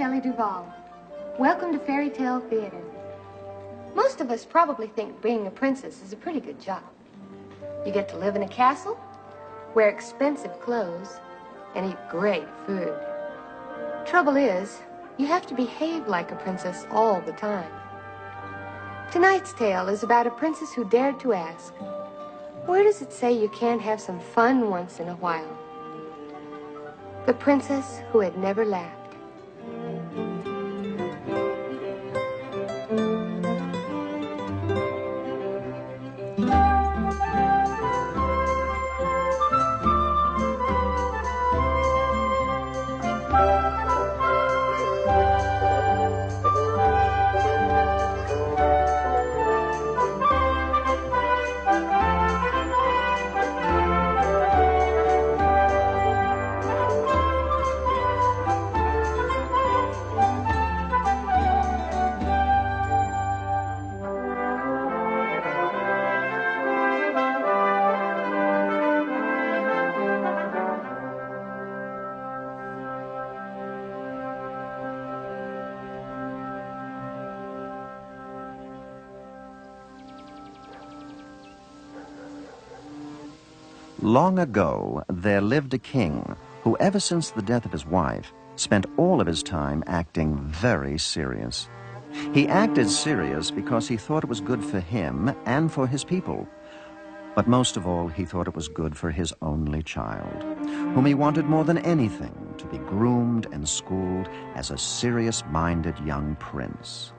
Shelley Duvall. Welcome to Faerie Tale Theater. Most of us probably think being a princess is a pretty good job. You get to live in a castle, wear expensive clothes, and eat great food. Trouble is, you have to behave like a princess all the time. Tonight's tale is about a princess who dared to ask, where does it say you can't have some fun once in a while? The princess who had never laughed. Long ago, there lived a king who, ever since the death of his wife, spent all of his time acting very serious. He acted serious because he thought it was good for him and for his people. But most of all, he thought it was good for his only child, whom he wanted more than anything to be groomed and schooled as a serious-minded young prince.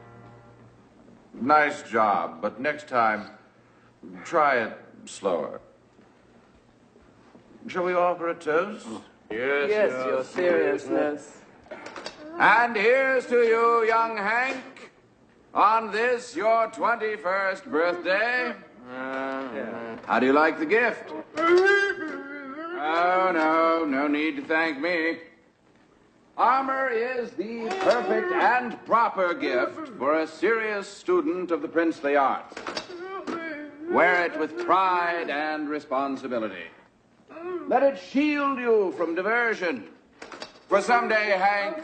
Nice job, but next time, try it slower. Shall we offer a toast? Yes, your seriousness. And here's to you, young Hank, on this, your 21st birthday. How do you like the gift? Oh, no need to thank me. Armor is the perfect and proper gift for a serious student of the princely arts. Wear it with pride and responsibility. Let it shield you from diversion. For someday, Hank,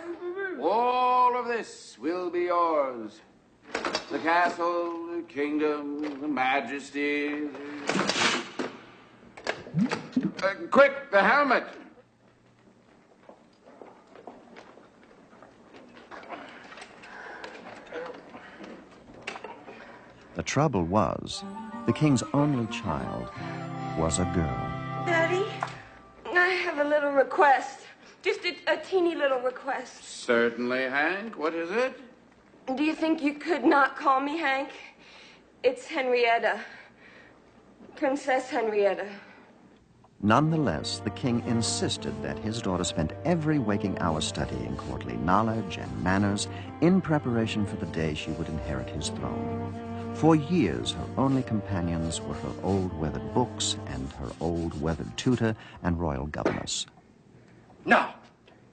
all of this will be yours. The castle, the kingdom, the majesty. Quick, the helmet. The trouble was, the king's only child was a girl. Daddy, I have a little request. Just a teeny little request. Certainly, Hank. What is it? Do you think you could not call me Hank? It's Henrietta. Princess Henrietta. Nonetheless, the king insisted that his daughter spend every waking hour studying courtly knowledge and manners in preparation for the day she would inherit his throne. For years, her only companions were her old weathered books and her old weathered tutor and royal governess. Now,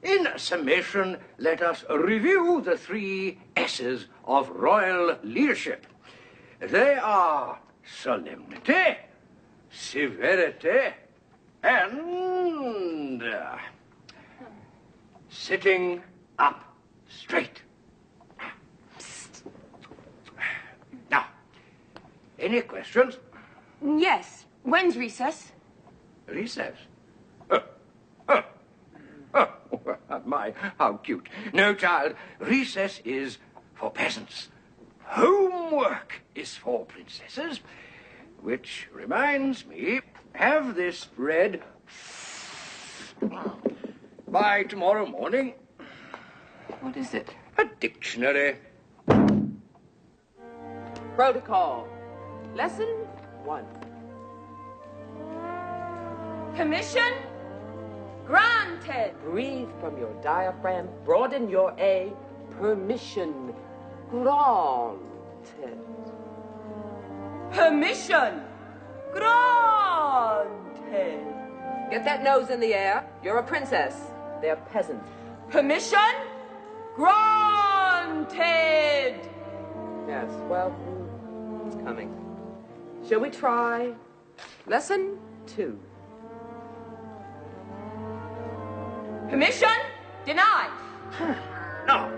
in summation, let us review the 3 S's of royal leadership. They are solemnity, severity, and sitting up straight. Now, any questions? Yes. When's recess? Recess? My, how cute. No, child, recess is for peasants. Homework is for princesses. Which reminds me, have this read by tomorrow morning. What is it? A dictionary. Protocol. Lesson 1. Permission granted. Breathe from your diaphragm. Broaden your A. Permission granted. Permission granted. Get that nose in the air. You're a princess. They're peasants. Permission granted. Yes, well, it's coming. Shall we try lesson 2? Permission denied. Now,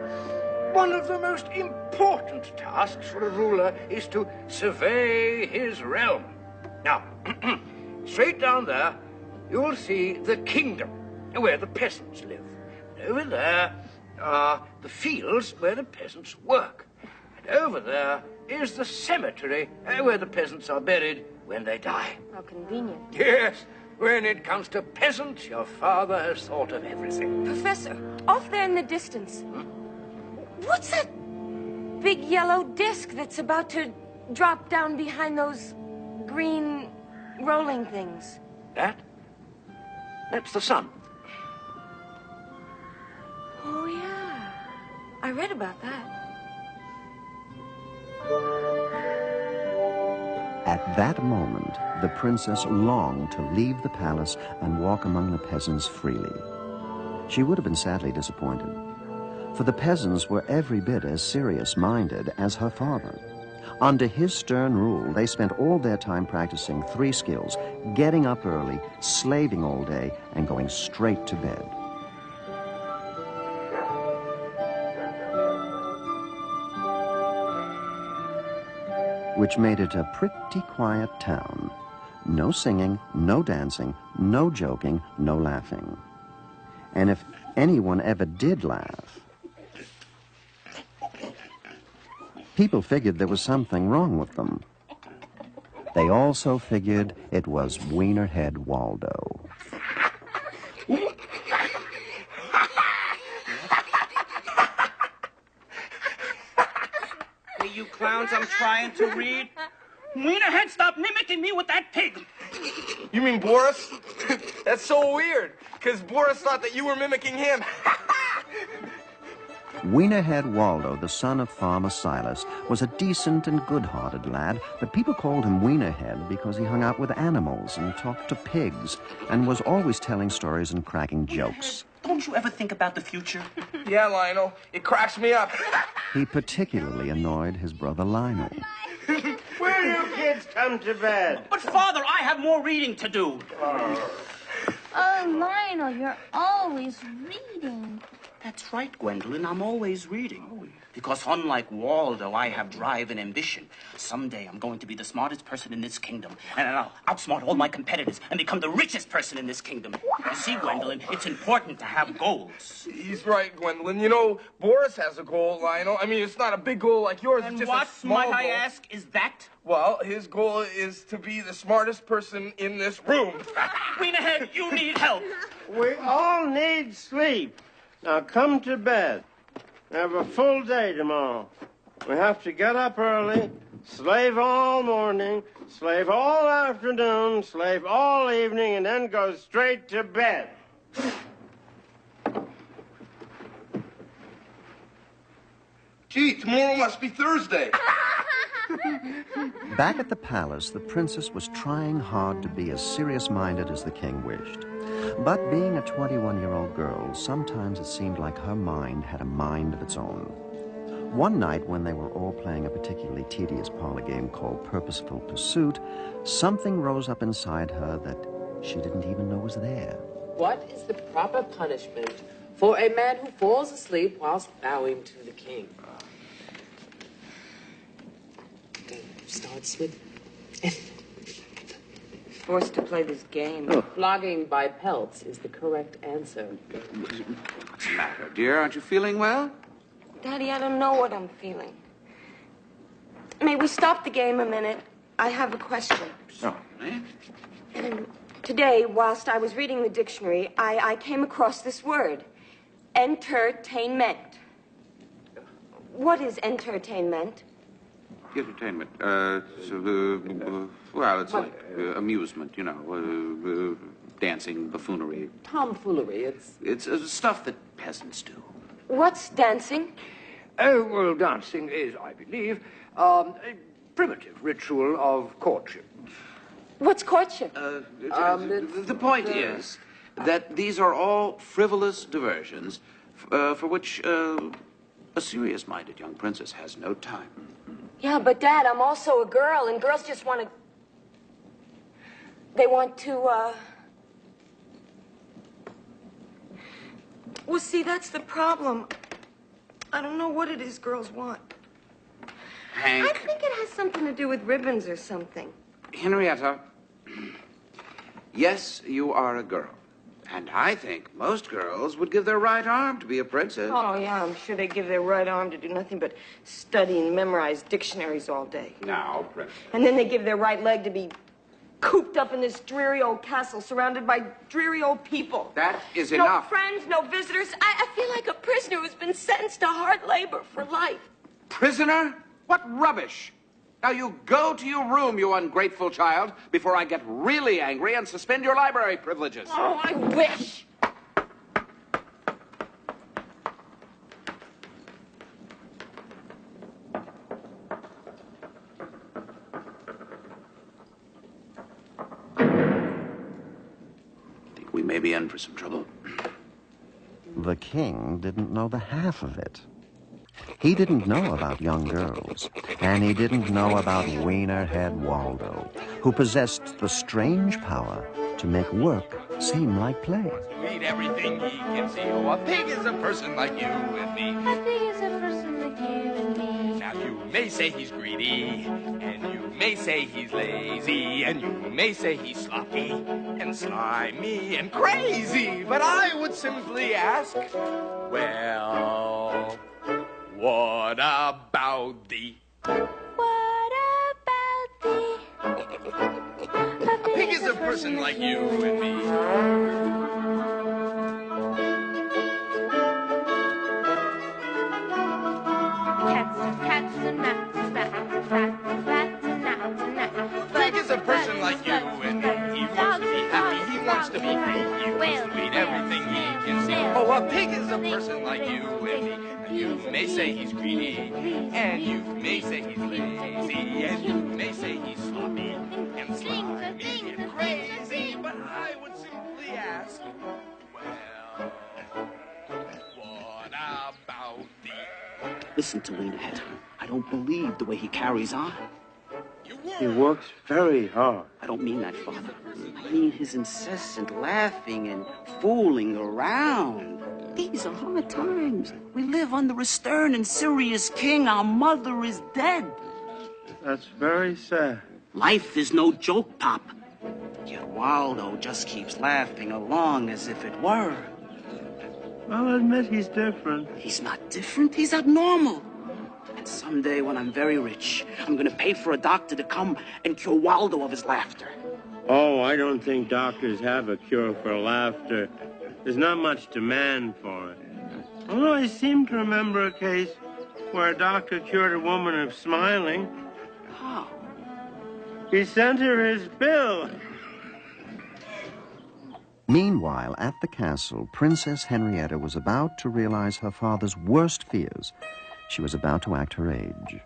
One of the most important tasks for a ruler is to survey his realm. Now, straight down there, you'll see the kingdom, where the peasants live. And over there are the fields where the peasants work. And over there is the cemetery where the peasants are buried when they die. How convenient. Yes, when it comes to peasants, your father has thought of everything. Professor, off there in the distance, what's that big yellow disc that's about to drop down behind those green rolling things? That's the sun. Oh, yeah. I read about that. At that moment, the princess longed to leave the palace and walk among the peasants freely. She would have been sadly disappointed, for the peasants were every bit as serious-minded as her father. Under his stern rule, they spent all their time practicing 3 skills: getting up early, slaving all day, and going straight to bed. Which made it a pretty quiet town. No singing, no dancing, no joking, no laughing. And if anyone ever did laugh, people figured there was something wrong with them. They also figured it was Wienerhead Waldo. Hey, you clowns, I'm trying to read. Wienerhead, stop mimicking me with that pig. You mean Boris? That's so weird, because Boris thought that you were mimicking him. Wienerhead Waldo, the son of Farmer Silas, was a decent and good-hearted lad, but people called him Wienerhead because he hung out with animals and talked to pigs and was always telling stories and cracking jokes. Don't you ever think about the future? Yeah, Lionel, it cracks me up. He particularly annoyed his brother Lionel. Where do you kids come to bed? But, Father, I have more reading to do. Oh, Lionel, you're always reading. That's right, Gwendolyn. I'm always reading. Because unlike Waldo, I have drive and ambition. Someday I'm going to be the smartest person in this kingdom. And I'll outsmart all my competitors and become the richest person in this kingdom. You see, Gwendolyn, it's important to have goals. He's right, Gwendolyn. You know, Boris has a goal, Lionel. I mean, it's not a big goal like yours. And it's just what, a small might goal. I ask, is that? Well, his goal is to be the smartest person in this room. Wienerhead, you need help. We all need sleep. Now come to bed. We have a full day tomorrow. We have to get up early, slave all morning, slave all afternoon, slave all evening, and then go straight to bed. Gee, tomorrow must be Thursday. Back at the palace, the princess was trying hard to be as serious-minded as the king wished. But being a 21-year-old girl, sometimes it seemed like her mind had a mind of its own. One night, when they were all playing a particularly tedious parlor game called Purposeful Pursuit, something rose up inside her that she didn't even know was there. What is the proper punishment for a man who falls asleep whilst bowing to the king? Starts with Forced to play this game. flogging by pelts is the correct answer. What's the matter, dear? Aren't you feeling well? Daddy, I don't know what I'm feeling. May we stop the game a minute? I have a question. Certainly. Today, whilst I was reading the dictionary, I came across this word. Entertainment. What is entertainment? Entertainment. Well, it's like amusement, you know, dancing, buffoonery. Tomfoolery. It's stuff that peasants do. What's dancing? Oh, well, dancing is, I believe, a primitive ritual of courtship. What's courtship? The point is that these are all frivolous diversions for which a serious-minded young princess has no time. Yeah, but Dad, I'm also a girl, and girls just want to... They want to, Well, see, that's the problem. I don't know what it is girls want. Hank. I think it has something to do with ribbons or something. Henrietta, yes, you are a girl. And I think most girls would give their right arm to be a princess. Oh, yeah, I'm sure they give their right arm to do nothing but study and memorize dictionaries all day. Now, princess. And then they give their right leg to be cooped up in this dreary old castle surrounded by dreary old people. That is enough. No friends, no visitors. I feel like a prisoner who's been sentenced to hard labor for life. Prisoner? What rubbish! Now you go to your room, you ungrateful child, before I get really angry and suspend your library privileges. Oh, I wish. Think we may be in for some trouble. The king didn't know the half of it. He didn't know about young girls, and he didn't know about Wienerhead Waldo, who possessed the strange power to make work seem like play. Eat everything he can see. Oh, a pig is a person like you and me. A pig is a person like you and me. Now you may say he's greedy, and you may say he's lazy, and you may say he's sloppy and slimy and crazy, but I would simply ask, well, what about thee? What about thee? A pig is a person like you and me. Cats and rats, rats and gnats and gnats. Pig is a person like you and me. He wants to be happy, he wants to be free, he wants to eat everything he can see. Oh, a pig is a person like you and me. And you may say he's greedy, and you may say he's lazy, and you may say he's sloppy and slimy and crazy, but I would simply ask, well, what about thee? Listen to Wienerhead. I don't believe the way he carries on. He works very hard. I don't mean that, Father. I mean his incessant laughing and fooling around. These are hard times. We live under a stern and serious king. Our mother is dead. That's very sad. Life is no joke, Pop. Yet Waldo just keeps laughing along as if it were. I'll admit he's different. He's not different. He's abnormal. And someday when I'm very rich, I'm going to pay for a doctor to come and cure Waldo of his laughter. Oh, I don't think doctors have a cure for laughter. There's not much demand for it. Although I seem to remember a case where a doctor cured a woman of smiling. How? He sent her his bill. Meanwhile, at the castle, Princess Henrietta was about to realize her father's worst fears. She was about to act her age.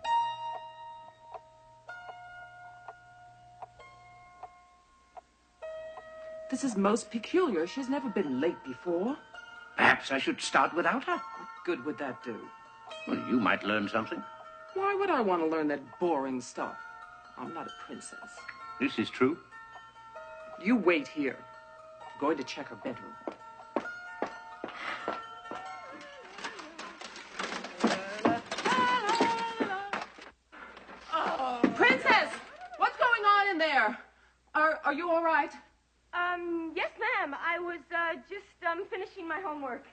This is most peculiar. She's never been late before. Perhaps I should start without her. What good would that do? Well, you might learn something. Why would I want to learn that boring stuff? I'm not a princess. This is true. You wait here. I'm going to check her bedroom. Princess! What's going on in there? Are you all right? Yes, ma'am. I was, just, finishing my homework.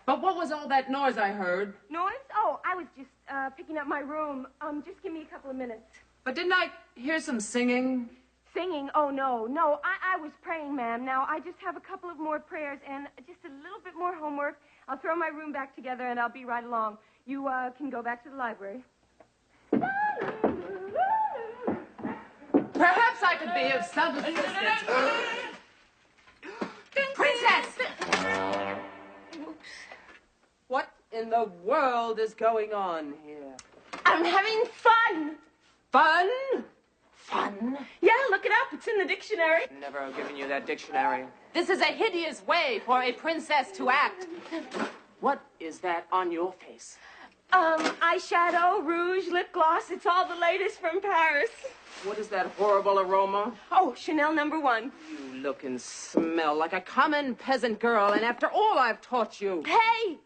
But what was all that noise I heard? Noise? Oh, I was just, picking up my room. Just give me a couple of minutes. But didn't I hear some singing? Singing? Oh, no. No, I was praying, ma'am. Now, I just have a couple of more prayers and just a little bit more homework. I'll throw my room back together and I'll be right along. You, can go back to the library. Perhaps I could be of some assistance. Princess! What in the world is going on here? I'm having fun. Fun? Fun? Yeah, look it up. It's in the dictionary. Never have given you that dictionary. This is a hideous way for a princess to act. What is that on your face? Eyeshadow, rouge, lip gloss. It's all the latest from Paris. What is that horrible aroma? Oh, Chanel #1. You look and smell like a common peasant girl, and after all I've taught you. Hey!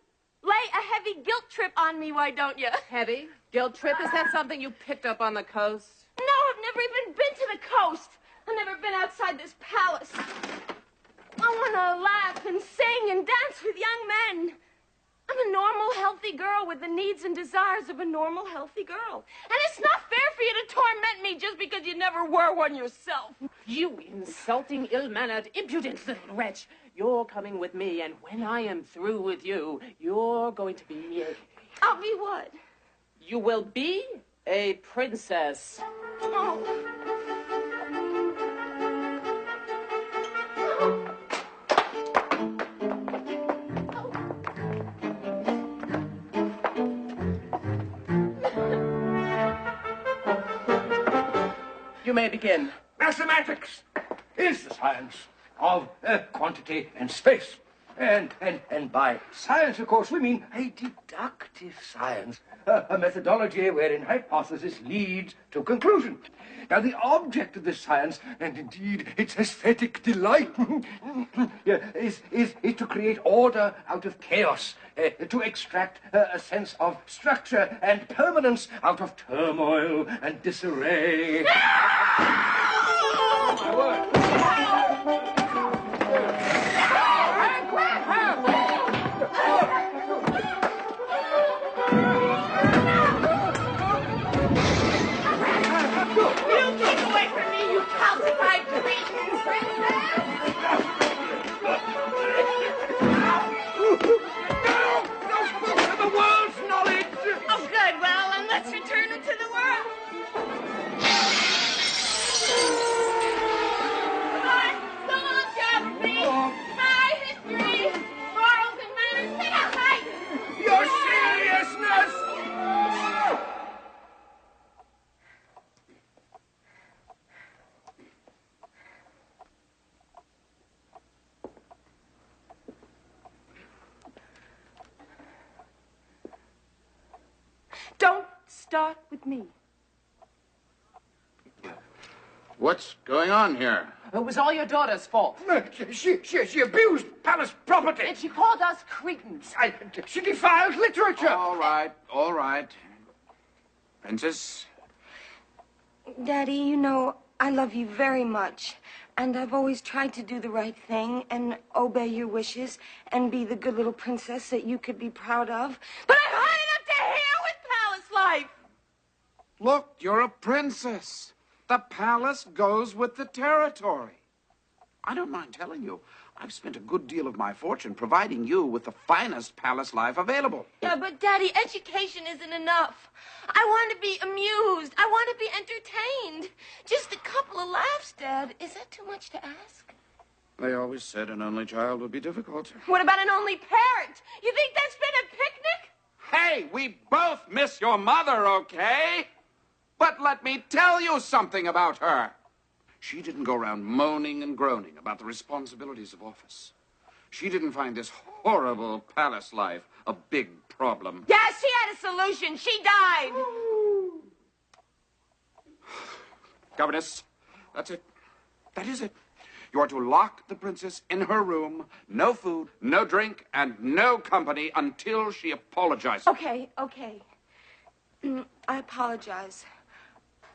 lay a heavy guilt trip on me, why don't you? Heavy? Guilt trip? Is that something you picked up on the coast? No, I've never even been to the coast. I've never been outside this palace. I want to laugh and sing and dance with young men. I'm a normal, healthy girl with the needs and desires of a normal, healthy girl. And it's not fair for you to torment me just because you never were one yourself. You insulting, ill-mannered, impudent little wretch. You're coming with me, and when I am through with you, you're going to be me. I'll be what? You will be a princess. Oh. You may begin. Mathematics is the science of quantity and space. And by science, of course, we mean a deductive science, a methodology wherein hypothesis leads to conclusion. Now, the object of this science, and indeed its aesthetic delight, is to create order out of chaos, to extract a sense of structure and permanence out of turmoil and disarray. Oh, my word. Don't start with me. What's going on here? It was all your daughter's fault. She abused palace property. And she called us cretins. She defiled literature. All right. Princess? Daddy, you know, I love you very much. And I've always tried to do the right thing and obey your wishes and be the good little princess that you could be proud of. But I've had enough to hear with palace life. Look, you're a princess. The palace goes with the territory. I don't mind telling you, I've spent a good deal of my fortune providing you with the finest palace life available. Yeah, but Daddy, education isn't enough. I want to be amused. I want to be entertained. Just a couple of laughs, Dad. Is that too much to ask? They always said an only child would be difficult. What about an only parent? You think that's been a picnic? Hey, we both miss your mother, okay? But let me tell you something about her. She didn't go around moaning and groaning about the responsibilities of office. She didn't find this horrible palace life a big problem. Yeah, she had a solution. She died. Governess, that's it. That is it. You are to lock the princess in her room, no food, no drink, and no company until she apologizes. Okay. I apologize.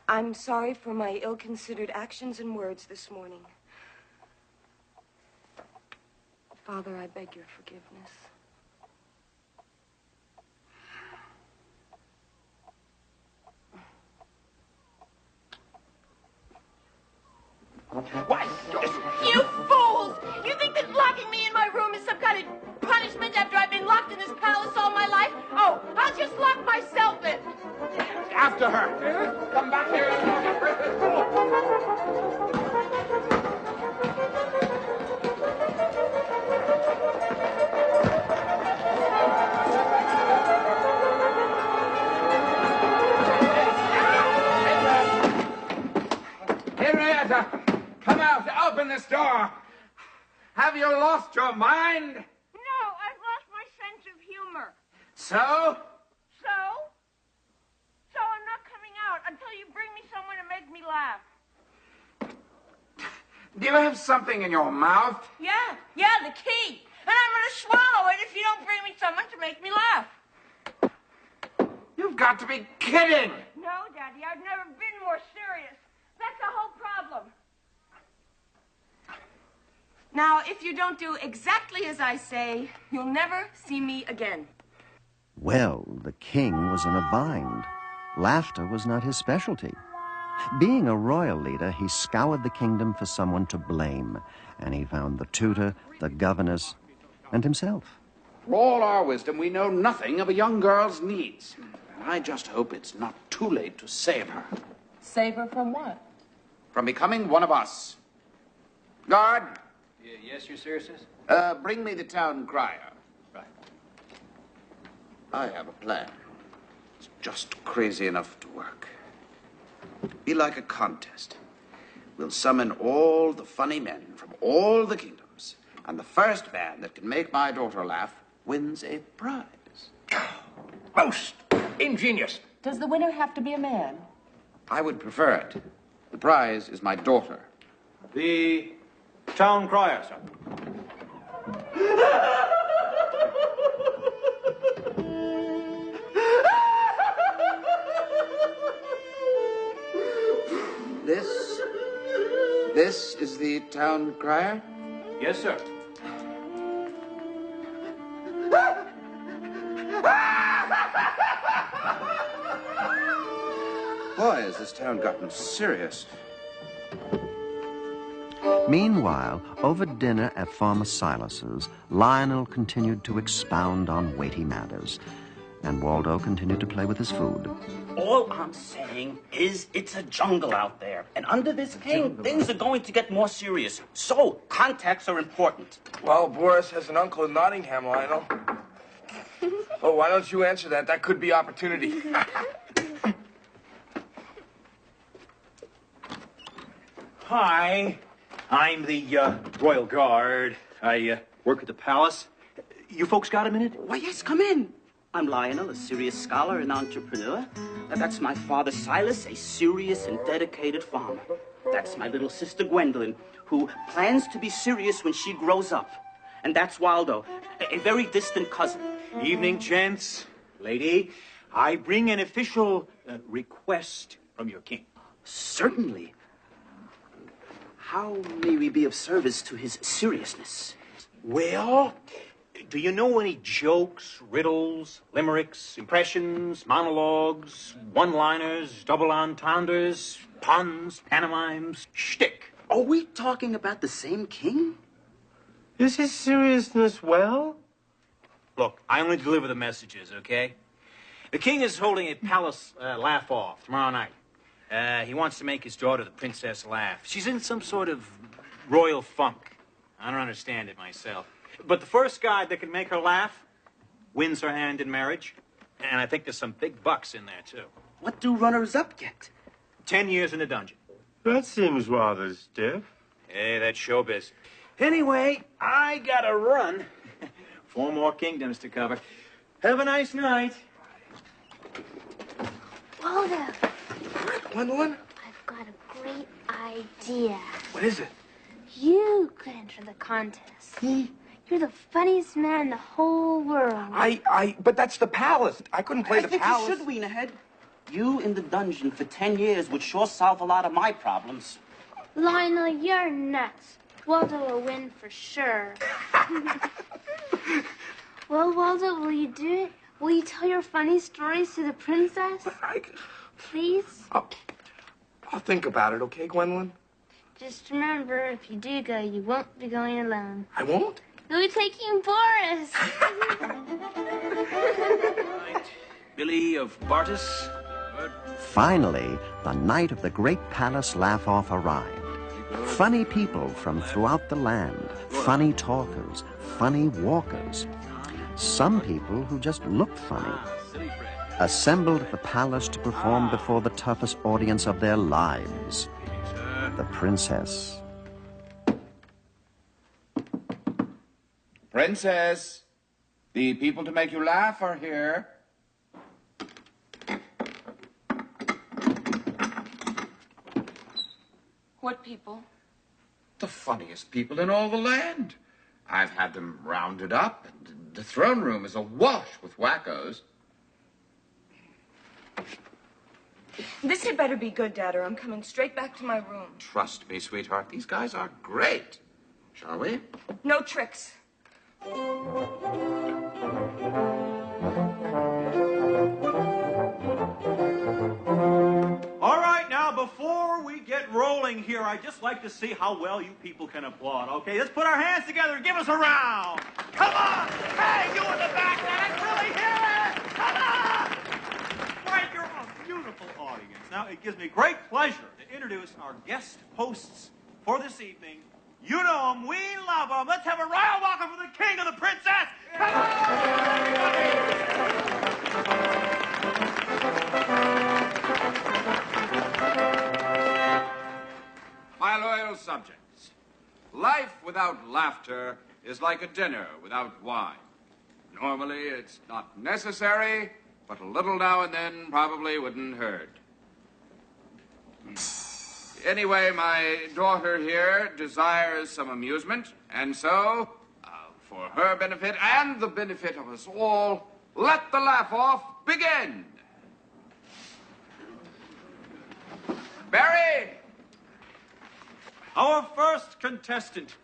I'm sorry for my ill-considered actions and words this morning. Father, I beg your forgiveness. What? You fools! You think that locking me in my room is some kind of punishment after I've been locked in this palace all my life? Oh, I'll just lock myself in. After her. Come back here. Henrietta, come out. Open this door. Have you lost your mind? No, I've lost my sense of humor. So? So I'm not coming out until you bring me someone to make me laugh. Do you have something in your mouth? Yeah, the key. And I'm going to swallow it if you don't bring me someone to make me laugh. You've got to be kidding! No, Daddy, I've never been more serious. That's the whole problem. Now, if you don't do exactly as I say, you'll never see me again. Well, the king was in a bind. Laughter was not his specialty. Being a royal leader, he scoured the kingdom for someone to blame, and he found the tutor, the governess, and himself. For all our wisdom, we know nothing of a young girl's needs. And I just hope it's not too late to save her. Save her from what? From becoming one of us. Guard! Yes, your seriousness? Bring me the town crier. Right. I have a plan. It's just crazy enough to work. Be like a contest. We'll summon all the funny men from all the kingdoms, and the first man that can make my daughter laugh wins a prize. Most ingenious. Does the winner have to be a man? I would prefer it. The prize is my daughter. The town crier, sir. This is the town crier? Yes, sir. Boy, has this town gotten serious. Meanwhile, over dinner at Farmer Silas's, Lionel continued to expound on weighty matters, and Waldo continued to play with his food. All I'm saying is it's a jungle out there. And under this king, things are going to get more serious. So, contacts are important. Well, Boris has an uncle in Nottingham, Lionel. Oh, why don't you answer that? That could be opportunity. Hi, I'm the Royal Guard. I work at the palace. You folks got a minute? Why, yes, come in. I'm Lionel, a serious scholar and entrepreneur. That's my father, Silas, a serious and dedicated farmer. That's my little sister, Gwendolyn, who plans to be serious when she grows up. And that's Waldo, a very distant cousin. Evening, gents. Lady, I bring an official request from your king. Certainly. How may we be of service to his seriousness? Well, do you know any jokes, riddles, limericks, impressions, monologues, one-liners, double entendres, puns, pantomimes, shtick? Are we talking about the same king? Is his seriousness well? Look, I only deliver the messages, okay? The king is holding a palace laugh-off tomorrow night. He wants to make his daughter, the princess, laugh. She's in some sort of royal funk. I don't understand it myself. But the first guy that can make her laugh wins her hand in marriage. And I think there's some big bucks in there, too. What do runners-up get? 10 years in the dungeon. That seems rather stiff. Hey, that's showbiz. Anyway, I gotta run. 4 more kingdoms to cover. Have a nice night. Waldo, Gwendolyn? I've got a great idea. What is it? You could enter the contest. You're the funniest man in the whole world. But that's the palace. I couldn't play the think palace. you should, Wienerhead. You in the dungeon for 10 years would sure solve a lot of my problems. Lionel, you're nuts. Waldo will win for sure. Well, Waldo, will you do it? Will you tell your funny stories to the princess? Please? I'll think about it, okay, Gwendolyn? Just remember, if you do go, you won't be going alone. I won't? You'll be taking Boris. Billy of Bartus. Finally, the night of the great palace laugh-off arrived. Funny people from throughout the land, funny talkers, funny walkers. Some people who just looked funny, assembled at the palace to perform before the toughest audience of their lives, the princess. Princess, the people to make you laugh are here. What people? The funniest people in all the land. I've had them rounded up. The throne room is awash with wackos. This had better be good, Dad, or I'm coming straight back to my room. Trust me, sweetheart. These guys are great. Shall we? No tricks. All right, now, before we get rolling here, I'd just like to see how well you people can applaud, okay? Let's put our hands together and give us a round. Come on! Hey, you in the back, let's really hear it! Come on! Right, you're a beautiful audience. Now, it gives me great pleasure to introduce our guest hosts for this evening. You know them, we love them. Let's have a royal welcome for the king and the princess. Come on, My loyal subjects, life without laughter is like a dinner without wine. Normally, it's not necessary, but a little now and then probably wouldn't hurt. Anyway, my daughter here desires some amusement, and so, for her benefit and the benefit of us all, let the laugh-off begin. Barry! Our first contestant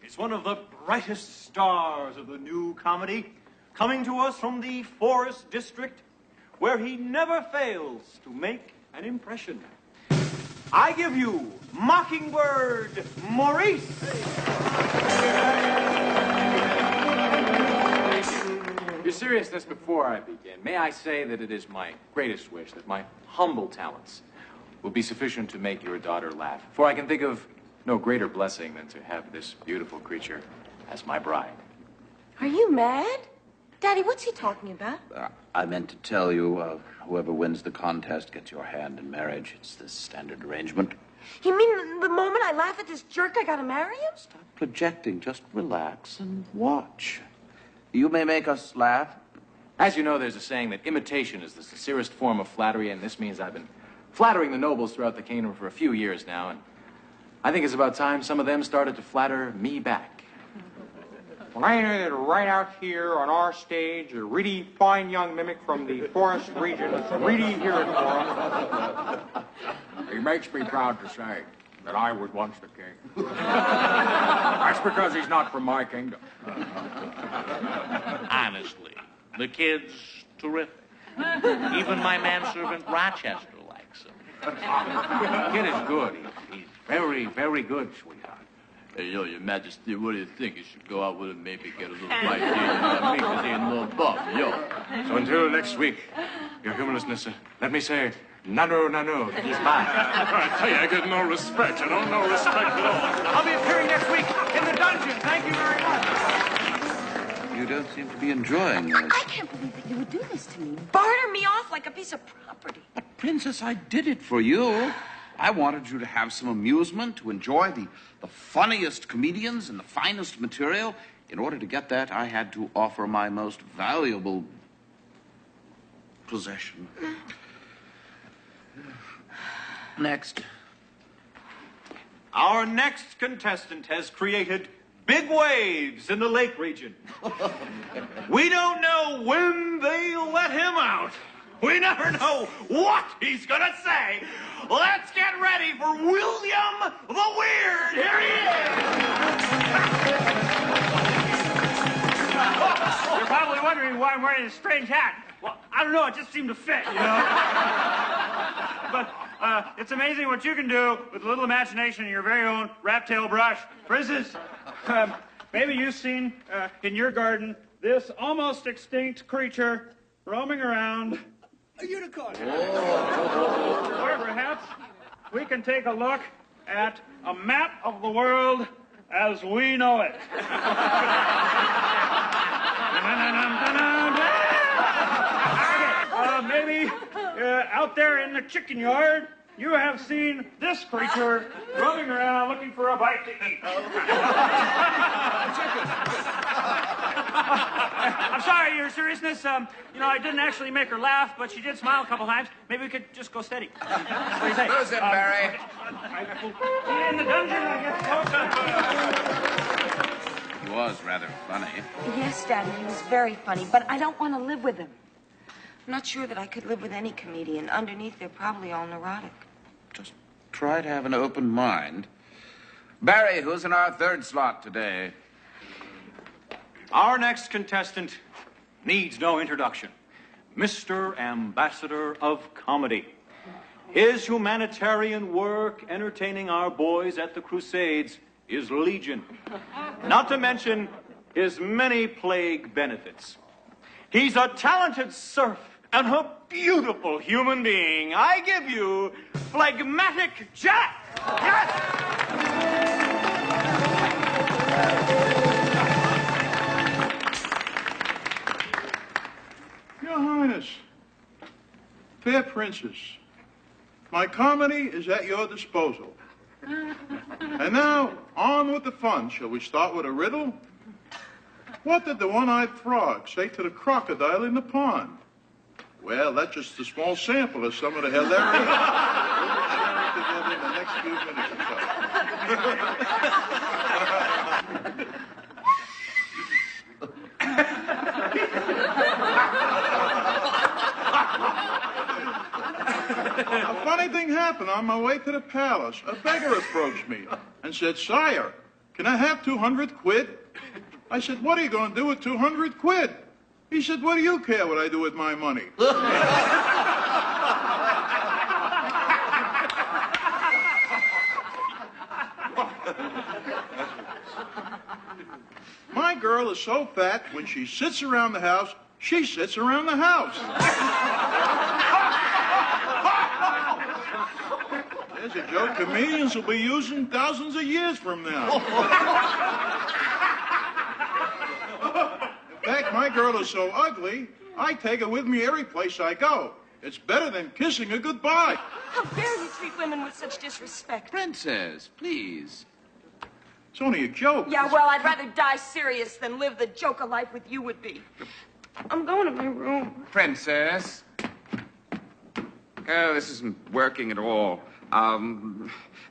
is one of the brightest stars of the new comedy, coming to us from the Forest District, where he never fails to make an impression. I give you Mockingbird Maurice. Your seriousness before I begin, may I say that it is my greatest wish that my humble talents will be sufficient to make your daughter laugh. For I can think of no greater blessing than to have this beautiful creature as my bride. Are you mad? Daddy, what's he talking about? I meant to tell you, whoever wins the contest gets your hand in marriage. It's the standard arrangement. You mean the moment I laugh at this jerk, I gotta marry him? Stop projecting. Just relax and watch. You may make us laugh. As you know, there's a saying that imitation is the sincerest form of flattery, and this means I've been flattering the nobles throughout the kingdom for a few years now, and I think it's about time some of them started to flatter me back. Well, I know that right out here on our stage, a really fine young mimic from the forest region is really here for him. He makes me proud to say that I was once the king. That's because he's not from my kingdom. Honestly, the kid's terrific. Even my manservant Rochester likes him. The kid is good. He's very, very good, sweetheart. Hey, yo, Your Majesty, what do you think? You should go out with him, maybe get a little fight here. You know what I mean? 'Cause he ain't a little buff, yo. So until next week, your humorlessness, let me say, nano, nano. He's mine. I tell you, I get no respect. I don't know respect at all. I'll be appearing next week in the dungeon. Thank you very much. You don't seem to be enjoying this. I can't believe that you would do this to me. Barter me off like a piece of property. But, Princess, I did it for you. I wanted you to have some amusement, to enjoy the funniest comedians and the finest material. In order to get that, I had to offer my most valuable possession. Next. Our next contestant has created big waves in the lake region. We don't know when they'll let him out. We never know what he's gonna say. Let's get ready for William the Weird. Here he is. You're probably wondering why I'm wearing this strange hat. Well, I don't know. It just seemed to fit, you know. But it's amazing what you can do with a little imagination and your very own rat tail brush. For instance, maybe you've seen in your garden this almost extinct creature roaming around. A unicorn. Or perhaps we can take a look at a map of the world as we know it. Maybe out there in the chicken yard, you have seen this creature roaming around looking for a bite to eat. I'm sorry, Your Seriousness. You know, I didn't actually make her laugh, but she did smile a couple times. Maybe we could just go steady. What do you say? Who's it, Barry? In the dungeon, I guess. He was rather funny. Yes, Daddy, he was very funny, but I don't want to live with him. I'm not sure that I could live with any comedian. Underneath, they're probably all neurotic. Just try to have an open mind. Barry, who's in our third slot today? Our next contestant needs no introduction. Mr. Ambassador of Comedy. His humanitarian work entertaining our boys at the Crusades is legion. Not to mention his many plague benefits. He's a talented serf and a beautiful human being. I give you Phlegmatic Jack. Yes! Your Highness, fair princess, my comedy is at your disposal. And now, on with the fun. Shall we start with a riddle? What did the one-eyed frog say to the crocodile in the pond? Well, that's just a small sample of some of the hilarious we'll be sharing together in the next few minutes or A funny thing happened on my way to the palace. A beggar approached me and said, "Sire, can I have 200 quid?" I said, "What are you going to do with 200 quid?" He said, "What do you care what I do with my money?" My girl is so fat, when she sits around the house, she sits around the house. There's a joke comedians will be using thousands of years from now. In fact, my girl is so ugly, I take her with me every place I go. It's better than kissing her goodbye. How dare you treat women with such disrespect? Princess, please. It's only a joke. Yeah, well, I'd rather die serious than live the joke of life with you would be. I'm going to my room. Princess. Oh, this isn't working at all.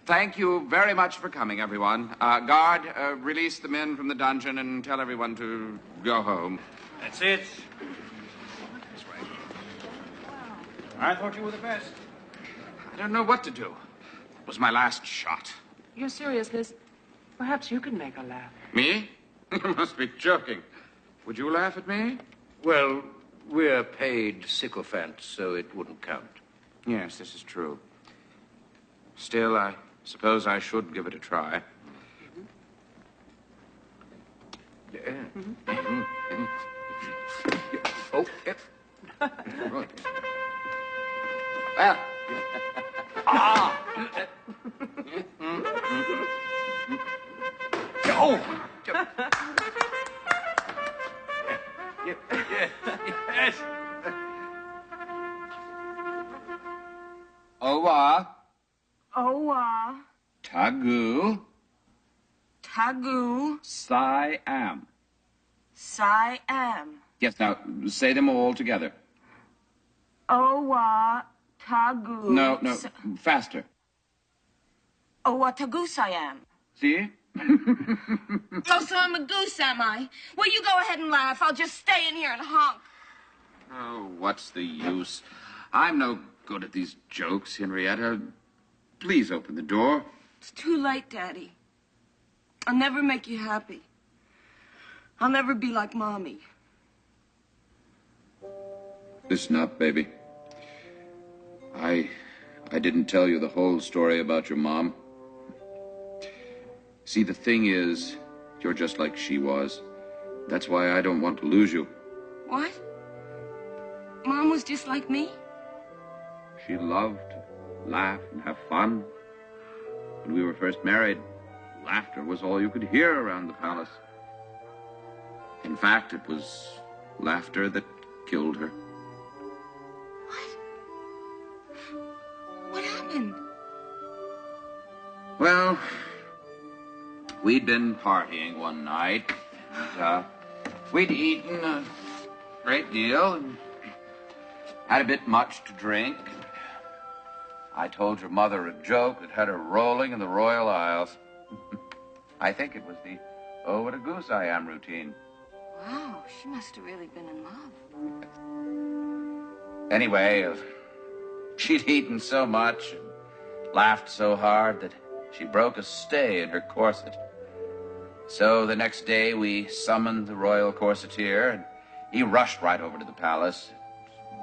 Thank you very much for coming, everyone. Guard, release the men from the dungeon and tell everyone to go home. That's it. That's right. I thought you were the best. I don't know what to do. It was my last shot. Your seriousness, perhaps you can make her laugh. Me? You must be joking. Would you laugh at me? Well, we're paid sycophants, so it wouldn't count. Yes, this is true. Still, I suppose I should give it a try. Oh, Right. Well. Ah! Oh! Yes. Owa. Owa. Tagu. Tagu. Siam. Siam. Yes, now say them all together. Owa. Tagu. No, faster. Owa Tagu Siam. See? Oh, so I'm a goose, am I? Well, you go ahead and laugh. I'll just stay in here and honk. Oh, what's the use? I'm no good at these jokes, Henrietta. Please open the door. It's too late, Daddy. I'll never make you happy. I'll never be like Mommy. Listen up, baby. I didn't tell you the whole story about your mom. See, the thing is, you're just like she was. That's why I don't want to lose you. What? Mom was just like me? She loved to laugh and have fun. When we were first married, laughter was all you could hear around the palace. In fact, it was laughter that killed her. What happened? Well, we'd been partying one night, and we'd eaten a great deal and had a bit much to drink. I told your mother a joke that had her rolling in the royal aisles. I think it was the oh, what a goose I am routine. Wow, she must have really been in love. Anyway, she'd eaten so much and laughed so hard that she broke a stay in her corset. So the next day we summoned the royal corseteer, and he rushed right over to the palace.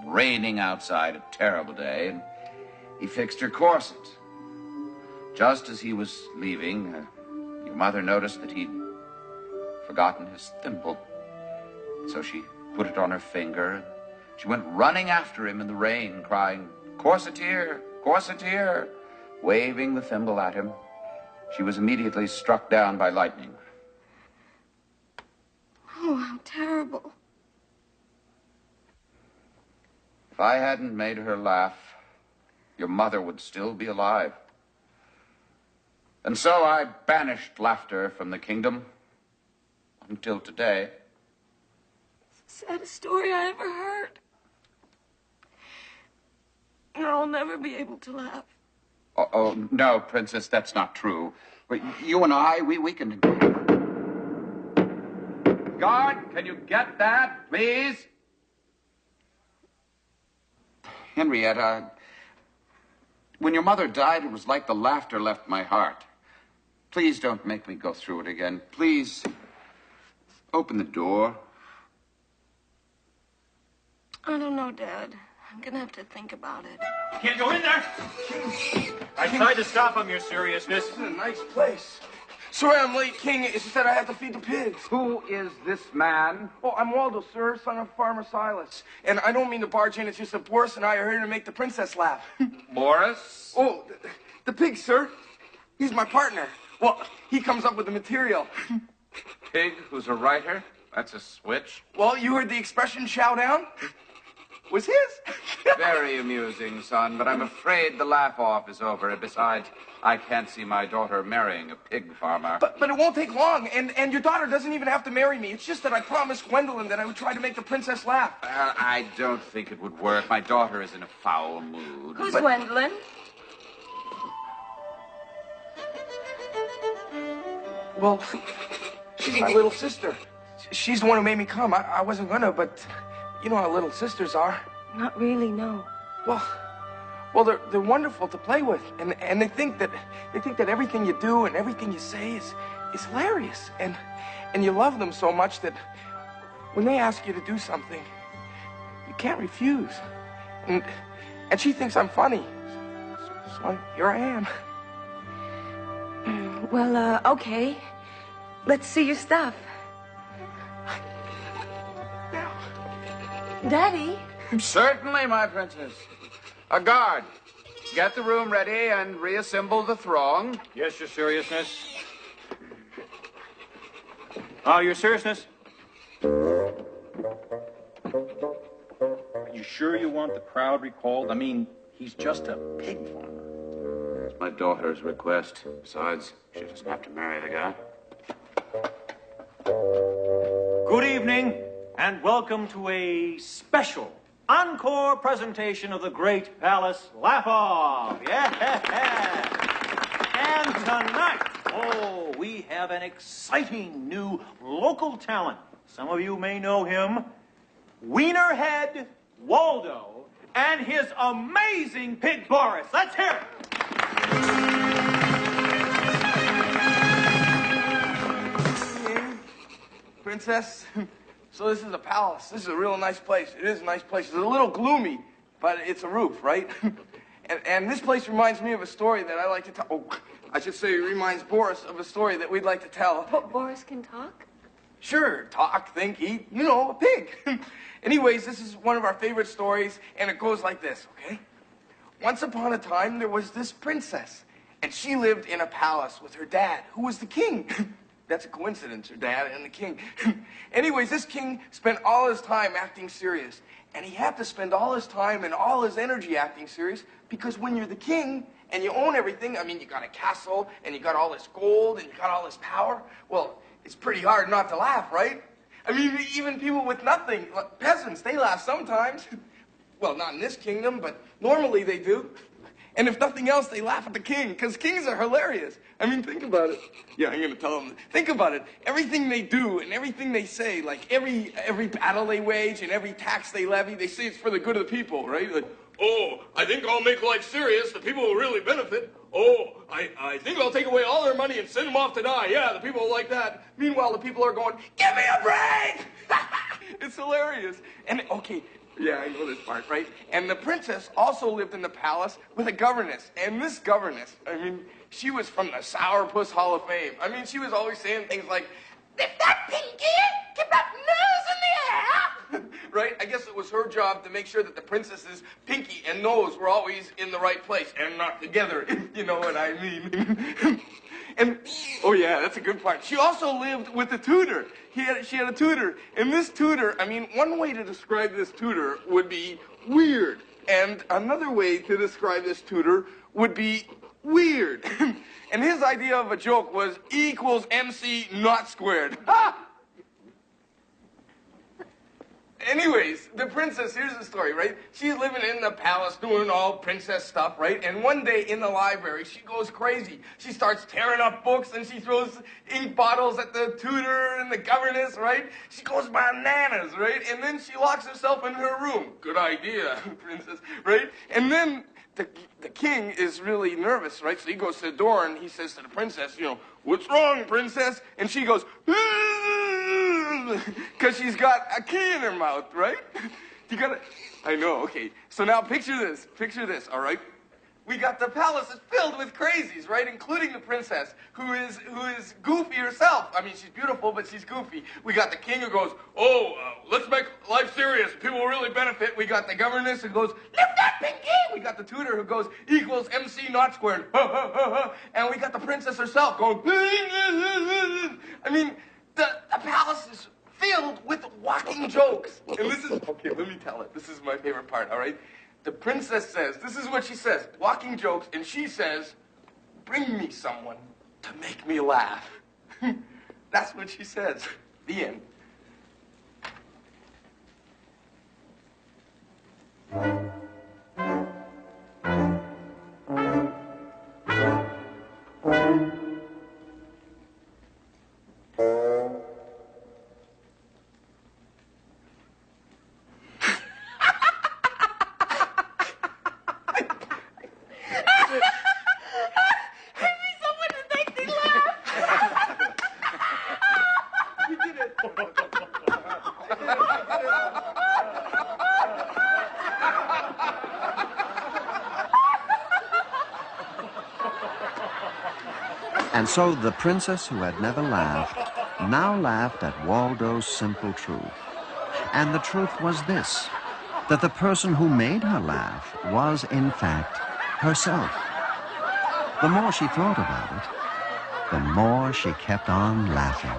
Raining outside, a terrible day, and he fixed her corset. Just as he was leaving, your mother noticed that he'd forgotten his thimble. So she put it on her finger, and she went running after him in the rain, crying, "Corseteer, corseteer," waving the thimble at him. She was immediately struck down by lightning. Oh, how terrible. If I hadn't made her laugh, your mother would still be alive. And so I banished laughter from the kingdom until today. It's the saddest story I ever heard. And I'll never be able to laugh. Oh, no, Princess, that's not true. But you and I, we can... Guard, can you get that, please? Henrietta, when your mother died, it was like the laughter left my heart. Please don't make me go through it again. Please, open the door. I don't know, Dad. I'm gonna have to think about it. Can't go in there. I tried to stop him, your seriousness. This is a nice place. Sorry I'm late, King. It's just that I have to feed the pigs. Who is this man? Oh, I'm Waldo, sir, son of Farmer Silas. And I don't mean to barge in. It's just that Boris and I are here to make the princess laugh. Boris? Oh, the pig, sir. He's my partner. Well, he comes up with the material. Pig, who's a writer? That's a switch. Well, you heard the expression, chow down? Was his? Very amusing, son, but I'm afraid the laugh-off is over. Besides, I can't see my daughter marrying a pig farmer. But it won't take long, and your daughter doesn't even have to marry me. It's just that I promised Gwendolyn that I would try to make the princess laugh. I don't think it would work. My daughter is in a foul mood. Who's Gwendolyn? Well, she's my little sister. She's the one who made me come. I wasn't gonna, but you know how little sisters are. Not really, no. Well, they're wonderful to play with, and they think that everything you do and everything you say is hilarious, and you love them so much that when they ask you to do something, you can't refuse. And she thinks I'm funny, so here I am. Well, okay. Let's see your stuff. Daddy? Certainly, my princess. A guard, get the room ready and reassemble the throng. Yes, your seriousness. Your seriousness. Are you sure you want the crowd recalled? I mean, he's just a pig farmer. It's my daughter's request. Besides, she doesn't have to marry the guy. Good evening, and welcome to a special encore presentation of the Great Palace Laugh-Off. Yeah! And tonight, we have an exciting new local talent. Some of you may know him. Wienerhead Waldo and his amazing pig Boris. Let's hear it. Princess, so this is a palace. This is a real nice place. It is a nice place. It's a little gloomy, but it's a roof, right? and this place reminds me of a story that I like to tell. Oh, I should say it reminds Boris of a story that we'd like to tell. But Boris can talk? Sure, talk, think, eat, you know, a pig. Anyways, this is one of our favorite stories, and it goes like this, okay? Once upon a time, there was this princess, and she lived in a palace with her dad, who was the king. That's a coincidence, her dad and the king. Anyways, this king spent all his time acting serious, and he had to spend all his time and all his energy acting serious, because when you're the king and you own everything, I mean, you got a castle, and you got all this gold, and you got all this power, well, it's pretty hard not to laugh, right? I mean, even people with nothing, like peasants, they laugh sometimes. Well, not in this kingdom, but normally they do. And if nothing else, they laugh at the king, because kings are hilarious. I mean, think about it. Yeah, I'm going to tell them. Think about it. Everything they do and everything they say, like every battle they wage and every tax they levy, they say it's for the good of the people, right? Like, oh, I think I'll make life serious. The people will really benefit. Oh, I think I'll take away all their money and send them off to die. Yeah, the people will like that. Meanwhile, the people are going, give me a break! It's hilarious. And, okay, yeah, I know this part, right? And the princess also lived in the palace with a governess. And this governess, I mean, she was from the Sourpuss Hall of Fame. I mean, she was always saying things like, lift that pinky, keep that nose in the air. Right? I guess it was her job to make sure that the princess's pinky and nose were always in the right place and not together, you know what I mean. And, oh yeah, that's a good part. She also lived with a tutor. She had a tutor. And this tutor, I mean, one way to describe this tutor would be weird. And another way to describe this tutor would be weird. And his idea of a joke was E equals MC not squared. Ha! Anyways, the princess, here's the story, right? She's living in the palace doing all princess stuff, right? And one day in the library, she goes crazy. She starts tearing up books and she throws ink bottles at the tutor and the governess, right? She goes bananas, right? And then she locks herself in her room. Good idea, princess, right? And then the king is really nervous, right? So he goes to the door and he says to the princess, you know, what's wrong, princess? And she goes, because she's got a key in her mouth, right? You gotta, I know, okay. So now picture this, all right? We got the palace is filled with crazies, right? Including the princess, who is goofy herself. I mean, she's beautiful, but she's goofy. We got the king who goes, let's make life serious. People will really benefit. We got the governess who goes, lift that pinky. We got the tutor who goes, equals MC not squared. And we got the princess herself going, I mean, the palace is filled with walking jokes. And this is, okay, let me tell it. This is my favorite part, all right? The princess says, this is what she says, walking jokes, and she says, bring me someone to make me laugh. That's what she says. The end. And so the princess who had never laughed now laughed at Waldo's simple truth. And the truth was this, that the person who made her laugh was, in fact, herself. The more she thought about it, the more she kept on laughing.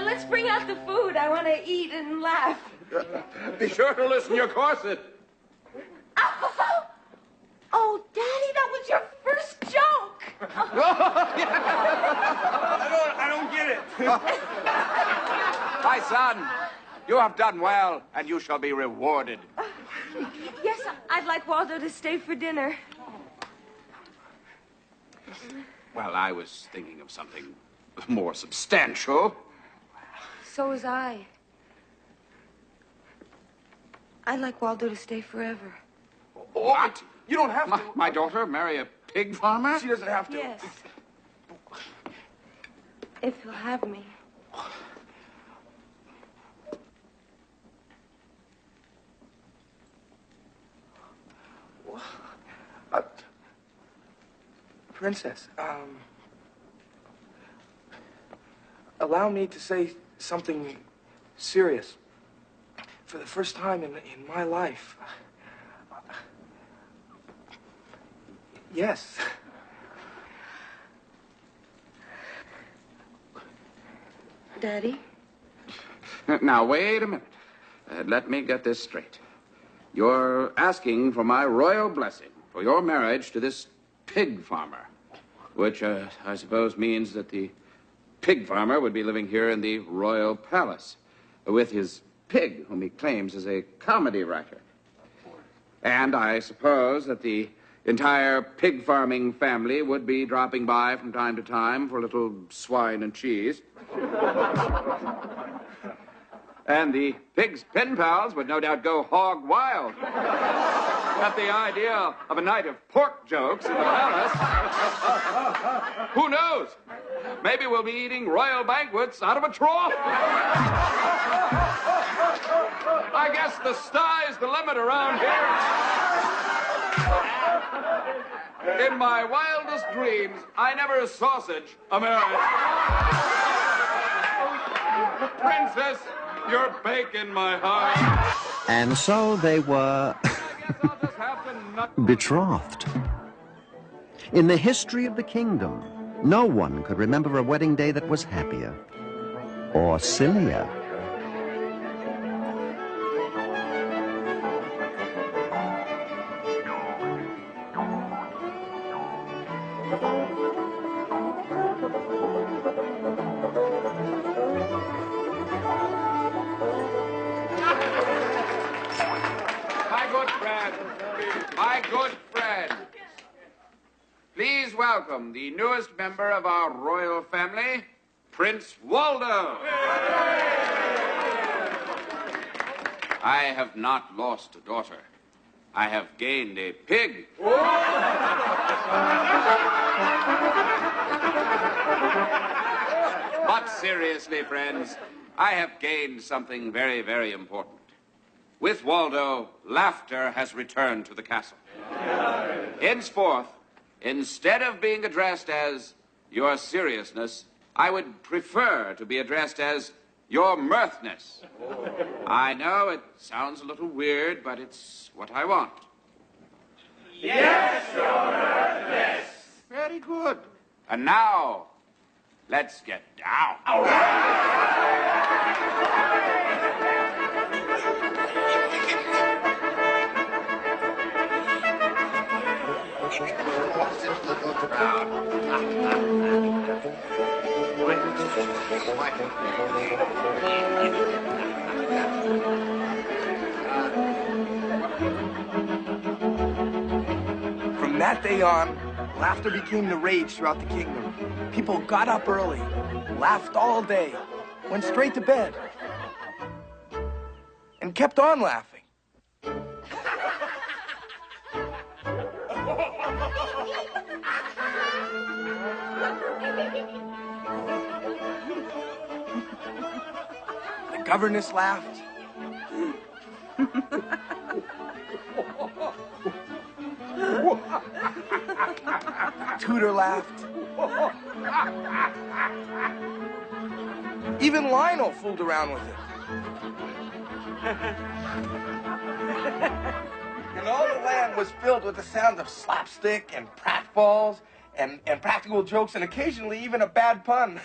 Let's bring out the food. I want to eat and laugh. Be sure to loosen your corset. Oh, Daddy, that was your first joke. I don't get it. My son, you have done well, and you shall be rewarded. Yes, I'd like Waldo to stay for dinner. Well, I was thinking of something more substantial. So was I. I'd like Waldo to stay forever. What? You don't have to. My daughter marry a pig farmer? She doesn't have to. Yes. If he'll have me. Princess, allow me to say something serious. For the first time in my life. Yes. Daddy? Now, wait a minute. Let me get this straight. You're asking for my royal blessing for your marriage to this pig farmer, which I suppose means that the pig farmer would be living here in the royal palace with his pig, whom he claims is a comedy writer. And I suppose that the entire pig farming family would be dropping by from time to time for a little swine and cheese. And the pig's pen pals would no doubt go hog wild at the idea of a night of pork jokes in the palace. Who knows? Maybe we'll be eating royal banquets out of a trough. I guess the sky's the limit around here. In my wildest dreams, I never sausage a marriage. Princess, you're baking my heart. And so they were betrothed. In the history of the kingdom, no one could remember a wedding day that was happier or sillier. My good friend, please welcome the newest member of our royal family, Prince Waldo. I have not lost a daughter. I have gained a pig. But seriously, friends, I have gained something very, very important. With Waldo, laughter has returned to the castle. Henceforth, instead of being addressed as your seriousness, I would prefer to be addressed as your mirthness. I know it sounds a little weird, but it's what I want. Yes, your mirthness. Very good. And now, let's get down. From that day on, laughter became the rage throughout the kingdom. People got up early, laughed all day, went straight to bed, and kept on laughing. The governess laughed. Tutor laughed. Even Lionel fooled around with it. And all the land was filled with the sounds of slapstick and pratfalls and practical jokes and occasionally even a bad pun.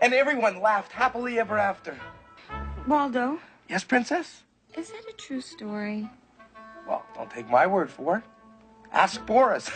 And everyone laughed happily ever after. Waldo? Yes, Princess? Is that a true story? Well, don't take my word for it. Ask Boris.